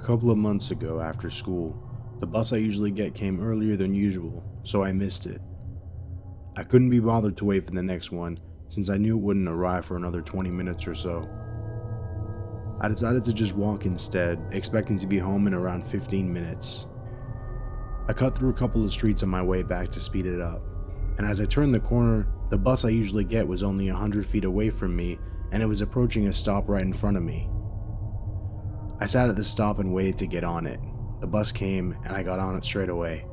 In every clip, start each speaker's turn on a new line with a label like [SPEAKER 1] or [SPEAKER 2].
[SPEAKER 1] A couple of months ago, after school, the bus I usually get came earlier than usual, so I missed it. I couldn't be bothered to wait for the next one, since I knew it wouldn't arrive for another 20 minutes or so. I decided to just walk instead, expecting to be home in around 15 minutes. I cut through a couple of streets on my way back to speed it up, and as I turned the corner, the bus I usually get was only 100 feet away from me, and it was approaching a stop right in front of me. I sat at the stop and waited to get on it. The bus came, and I got on it straight away.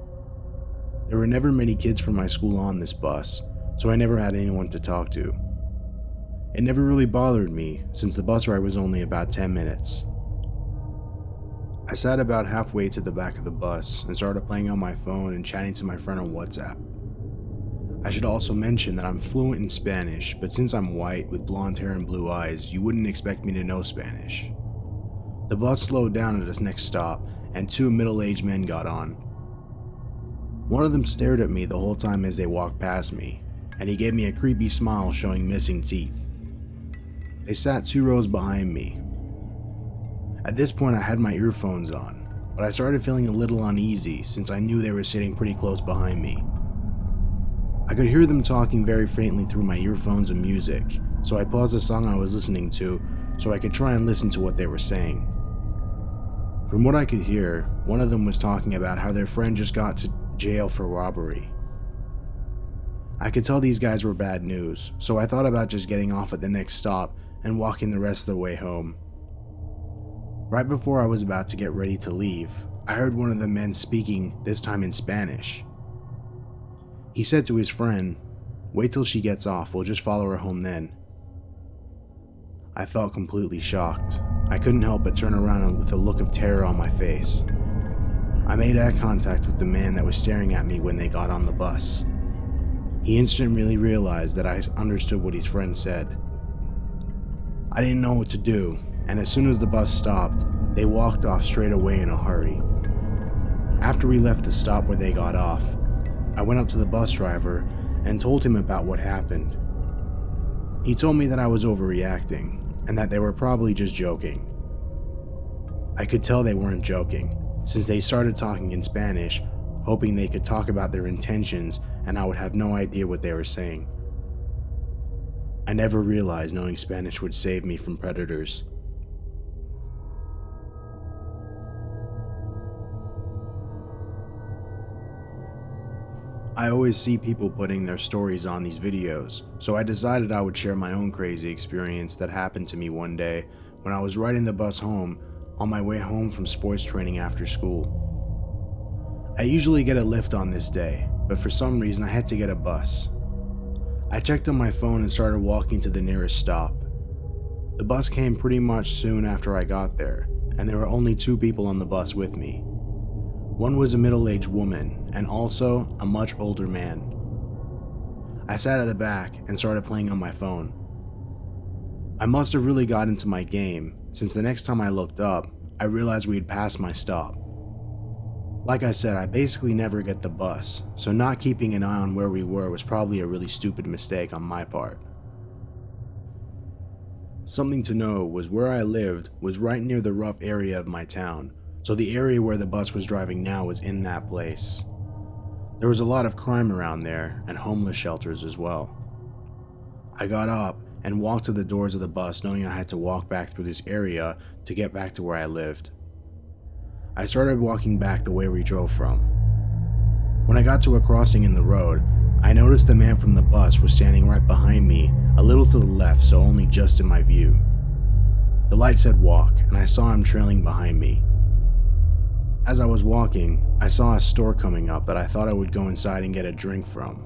[SPEAKER 1] There were never many kids from my school on this bus, so I never had anyone to talk to. It never really bothered me, since the bus ride was only about 10 minutes. I sat about halfway to the back of the bus and started playing on my phone and chatting to my friend on WhatsApp. I should also mention that I'm fluent in Spanish, but since I'm white with blonde hair and blue eyes, you wouldn't expect me to know Spanish. The bus slowed down at its next stop, and two middle-aged men got on. One of them stared at me the whole time as they walked past me, and he gave me a creepy smile showing missing teeth. They sat 2 rows behind me. At this point I had my earphones on, but I started feeling a little uneasy since I knew they were sitting pretty close behind me. I could hear them talking very faintly through my earphones and music, so I paused the song I was listening to so I could try and listen to what they were saying. From what I could hear, one of them was talking about how their friend just got to jail for robbery. I could tell these guys were bad news, so I thought about just getting off at the next stop and walking the rest of the way home. Right before I was about to get ready to leave, I heard one of the men speaking, this time in Spanish. He said to his friend, "Wait till she gets off, we'll just follow her home then." I felt completely shocked. I couldn't help but turn around with a look of terror on my face. I made eye contact with the man that was staring at me when they got on the bus. He instantly realized that I understood what his friend said. I didn't know what to do, and as soon as the bus stopped, they walked off straight away in a hurry. After we left the stop where they got off, I went up to the bus driver and told him about what happened. He told me that I was overreacting, and that they were probably just joking. I could tell they weren't joking, since they started talking in Spanish, hoping they could talk about their intentions and I would have no idea what they were saying. I never realized knowing Spanish would save me from predators. I always see people putting their stories on these videos, so I decided I would share my own crazy experience that happened to me one day when I was riding the bus home on my way home from sports training after school. I usually get a lift on this day, but for some reason I had to get a bus. I checked on my phone and started walking to the nearest stop. The bus came pretty much soon after I got there, and there were only 2 people on the bus with me. One was a middle-aged woman, and also a much older man. I sat at the back and started playing on my phone. I must have really got into my game, since the next time I looked up, I realized we had passed my stop. Like I said, I basically never get the bus, so not keeping an eye on where we were was probably a really stupid mistake on my part. Something to know was where I lived was right near the rough area of my town, so the area where the bus was driving now was in that place. There was a lot of crime around there, and homeless shelters as well. I got up and walked to the doors of the bus knowing I had to walk back through this area to get back to where I lived. I started walking back the way we drove from. When I got to a crossing in the road, I noticed the man from the bus was standing right behind me, a little to the left, so only just in my view. The light said walk, and I saw him trailing behind me. As I was walking, I saw a store coming up that I thought I would go inside and get a drink from.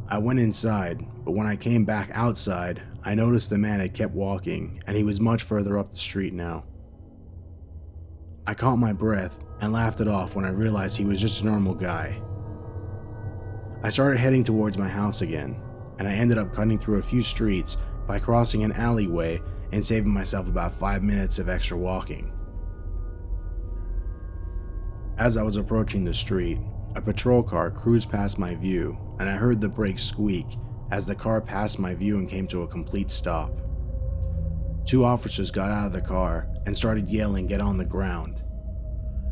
[SPEAKER 1] I went inside, but when I came back outside, I noticed the man had kept walking, and he was much further up the street now. I caught my breath and laughed it off when I realized he was just a normal guy. I started heading towards my house again, and I ended up cutting through a few streets by crossing an alleyway and saving myself about 5 minutes of extra walking. As I was approaching the street, a patrol car cruised past my view, and I heard the brakes squeak as the car passed my view and came to a complete stop. 2 officers got out of the car and started yelling, "Get on the ground."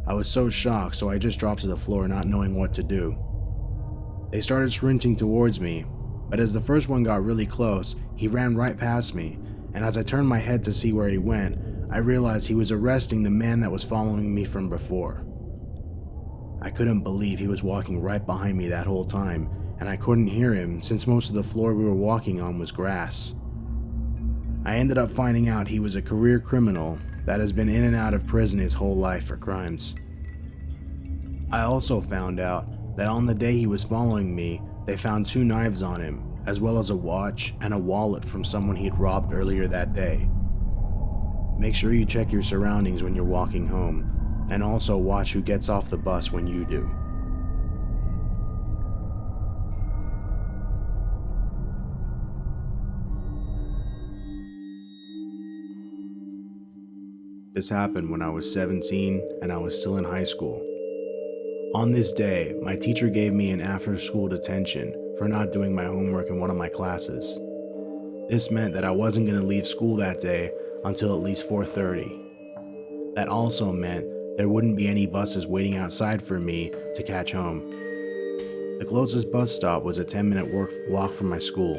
[SPEAKER 1] I was so shocked, so I just dropped to the floor not knowing what to do. They started sprinting towards me, but as the first one got really close, he ran right past me, and as I turned my head to see where he went, I realized he was arresting the man that was following me from before. I couldn't believe he was walking right behind me that whole time, and I couldn't hear him since most of the floor we were walking on was grass. I ended up finding out he was a career criminal that has been in and out of prison his whole life for crimes. I also found out that on the day he was following me, they found 2 knives on him, as well as a watch and a wallet from someone he'd robbed earlier that day. Make sure you check your surroundings when you're walking home, and also watch who gets off the bus when you do. This happened when I was 17 and I was still in high school. On this day, my teacher gave me an after-school detention for not doing my homework in one of my classes. This meant that I wasn't going to leave school that day until at least 4:30. That also meant there wouldn't be any buses waiting outside for me to catch home. The closest bus stop was a 10-minute walk from my school.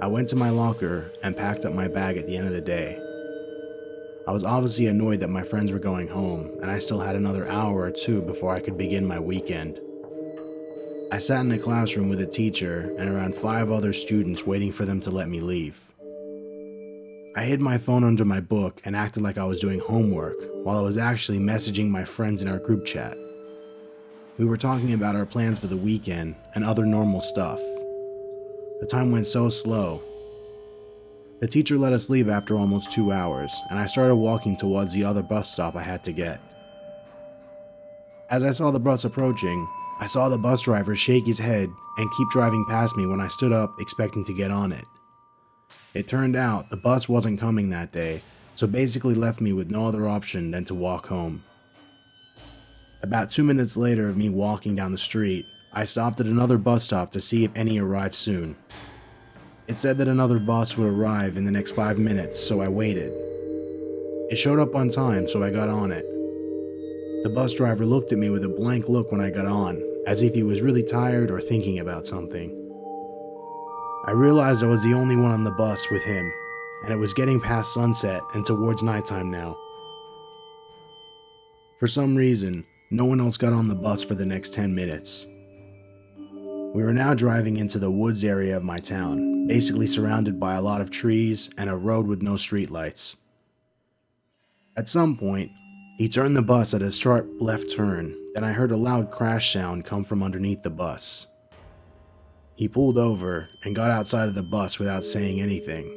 [SPEAKER 1] I went to my locker and packed up my bag at the end of the day. I was obviously annoyed that my friends were going home, and I still had another hour or 2 before I could begin my weekend. I sat in a classroom with a teacher and around 5 other students waiting for them to let me leave. I hid my phone under my book and acted like I was doing homework while I was actually messaging my friends in our group chat. We were talking about our plans for the weekend and other normal stuff. The time went so slow. The teacher let us leave after almost 2 hours, and I started walking towards the other bus stop I had to get. As I saw the bus approaching, I saw the bus driver shake his head and keep driving past me when I stood up expecting to get on it. It turned out the bus wasn't coming that day, so basically left me with no other option than to walk home. About 2 minutes later of me walking down the street, I stopped at another bus stop to see if any arrived soon. It said that another bus would arrive in the next 5 minutes, so I waited. It showed up on time, so I got on it. The bus driver looked at me with a blank look when I got on, as if he was really tired or thinking about something. I realized I was the only one on the bus with him, and it was getting past sunset and towards nighttime now. For some reason, no one else got on the bus for the next 10 minutes. We were now driving into the woods area of my town, basically surrounded by a lot of trees and a road with no streetlights. At some point, he turned the bus at a sharp left turn, then I heard a loud crash sound come from underneath the bus. He pulled over and got outside of the bus without saying anything.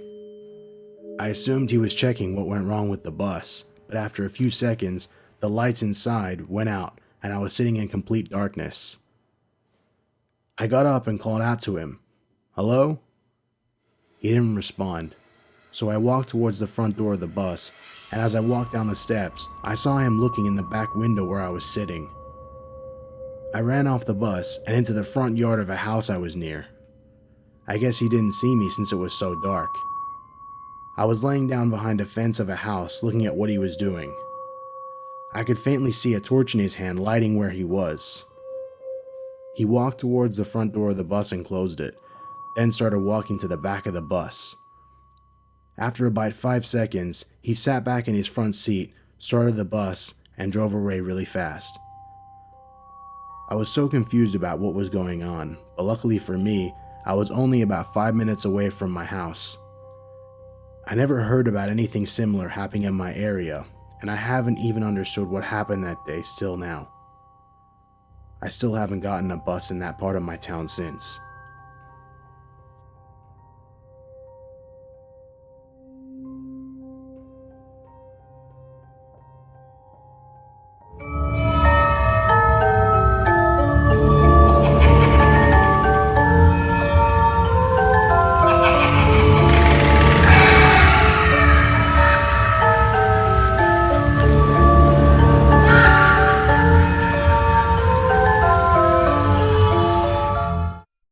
[SPEAKER 1] I assumed he was checking what went wrong with the bus, but after a few seconds, the lights inside went out and I was sitting in complete darkness. I got up and called out to him, "Hello?" He didn't respond, so I walked towards the front door of the bus, and as I walked down the steps, I saw him looking in the back window where I was sitting. I ran off the bus and into the front yard of a house I was near. I guess he didn't see me since it was so dark. I was laying down behind a fence of a house looking at what he was doing. I could faintly see a torch in his hand lighting where he was. He walked towards the front door of the bus and closed it, then started walking to the back of the bus. After about 5 seconds, he sat back in his front seat, started the bus, and drove away really fast. I was so confused about what was going on, but luckily for me, I was only about 5 minutes away from my house. I never heard about anything similar happening in my area, and I haven't even understood what happened that day still now. I still haven't gotten a bus in that part of my town since.